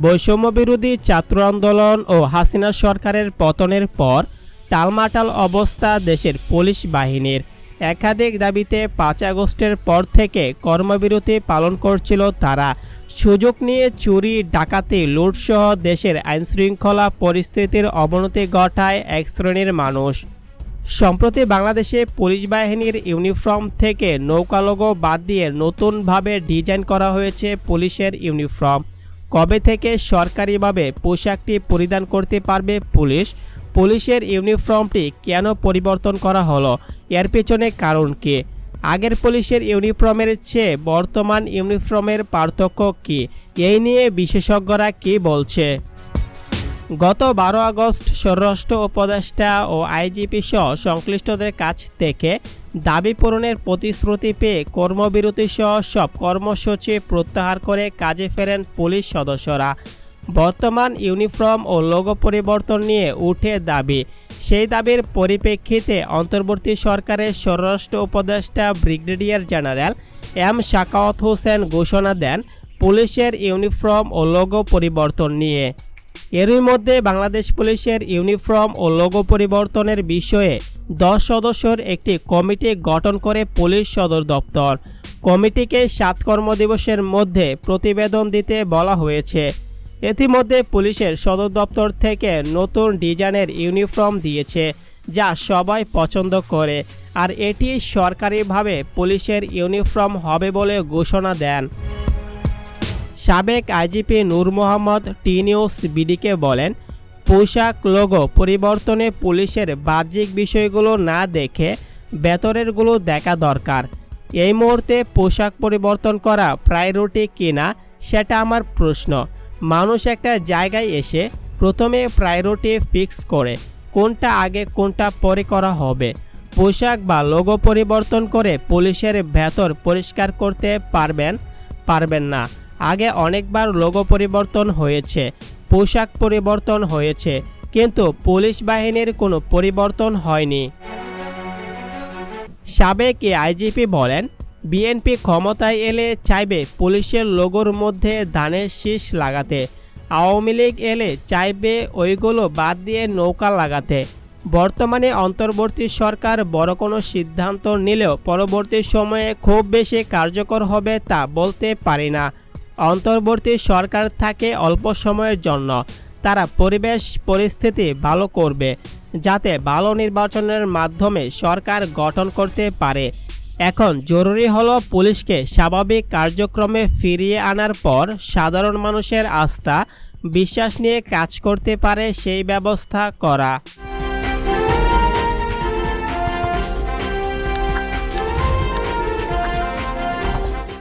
বৈষম্যবিরোধী ছাত্র আন্দোলন ও হাসিনা সরকারের পতনের পর টালমাটাল অবস্থা দেশের পুলিশ বাহিনীর। একাধিক দাবিতে ৫ আগস্টের পর থেকে কর্মবিরতি পালন করছিল তারা। সুযোগ নিয়ে চুরি, ডাকাতি, লুটসহ দেশের আইনশৃঙ্খলা পরিস্থিতির অবনতি ঘটায় এক শ্রেণীর মানুষ। সম্প্রতি বাংলাদেশে পুলিশ বাহিনীর ইউনিফর্ম থেকে নৌকা লোগো বাদ দিয়ে নতুনভাবে ডিজাইন করা হয়েছে পুলিশের ইউনিফর্ম। কবে থেকে সরকারিভাবে পোশাকটি পরিধান করতে পারবে পুলিশ? পুলিশের ইউনিফর্মটি কেন পরিবর্তন করা হলো? এর পেছনে কারণ কী? আগের পুলিশের ইউনিফর্মের চেয়ে বর্তমান ইউনিফর্মের পার্থক্য কী? এই নিয়ে বিশেষজ্ঞরা কী বলছে? গত ১২ আগস্ট স্বরাষ্ট্র উপদেষ্টা ও আইজিপি সহ সংশ্লিষ্টদের কাছ থেকে দাবি পূরণের প্রতিশ্রুতি পেয়ে কর্মবিরতি সহ সব কর্মসূচি প্রত্যাহার করে কাজে ফেরেন পুলিশ সদস্যরা। বর্তমান ইউনিফর্ম ও লোগো পরিবর্তন নিয়ে উঠে দাবি। সেই দাবির পরিপ্রেক্ষিতে অন্তর্বর্তী সরকারের স্বরাষ্ট্র উপদেষ্টা brigadier general M Sakhawat Hossain ঘোষণা দেন পুলিশের ইউনিফর্ম ও লোগো পরিবর্তন নিয়ে। এরই মধ্যে বাংলাদেশ পুলিশের ইউনিফর্ম ও লোগো পরিবর্তনের বিষয়ে 10 সদস্যের একটি কমিটি গঠন করে পুলিশ সদর দপ্তর। কমিটিকে 7 কর্মদিবসের মধ্যে প্রতিবেদন দিতে বলা হয়েছে। ইতিমধ্যে পুলিশের সদর দপ্তর থেকে নতুন ডিজাইনের ইউনিফর্ম দিয়েছে, যা সবাই পছন্দ করে, আর এটি সরকারিভাবে পুলিশের ইউনিফর্ম হবে বলে ঘোষণা দেন। সাবেক আইজিপি নূর মোহাম্মদ টি নিউজ বিডিকে বলেন, পোশাক লোগো পরিবর্তনে পুলিশের বাহ্যিক বিষয়গুলো না দেখে ভেতরেরগুলো দেখা দরকার। এই মুহূর্তে পোশাক পরিবর্তন করা প্রায়োরিটি কিনা সেটা আমার প্রশ্ন। মানুষ একটা জায়গায় এসে প্রথমে প্রায়োরিটি ফিক্স করে কোনটা আগে কোনটা পরে করা হবে। পোশাক বা লোগো পরিবর্তন করে পুলিশের ভেতর পরিষ্কার করতে পারবেন না। আগে অনেকবার লোগো পরিবর্তন হয়েছে, পোশাক পরিবর্তন হয়েছে, কিন্তু পুলিশ বাহিনীর কোনো পরিবর্তন হয়নি। সাবেক আইজিপি বলেন, বিএনপি ক্ষমতায় এলে চাইবে পুলিশের লোগোর মধ্যে ধানের শীষ লাগাতে। আওয়ামী লীগ এলে চাইবে ওইগুলো বাদ দিয়ে নৌকা লাগাতে। বর্তমানে অন্তর্বর্তী সরকার বড় কোনো সিদ্ধান্ত নিলেও পরবর্তী সময়ে খুব বেশি কার্যকর হবে তা বলতে পারি না। অন্তর্বর্তী সরকার থাকে অল্প সময়ের জন্য। তারা পরিবেশ পরিস্থিতি ভালো করবে, যাতে ভালো নির্বাচনের মাধ্যমে সরকার গঠন করতে পারে। এখন জরুরি হলো পুলিশকে স্বাভাবিক কার্যক্রমে ফিরিয়ে আনার পর সাধারণ মানুষের আস্থা, বিশ্বাস নিয়ে কাজ করতে পারে সেই ব্যবস্থা করা।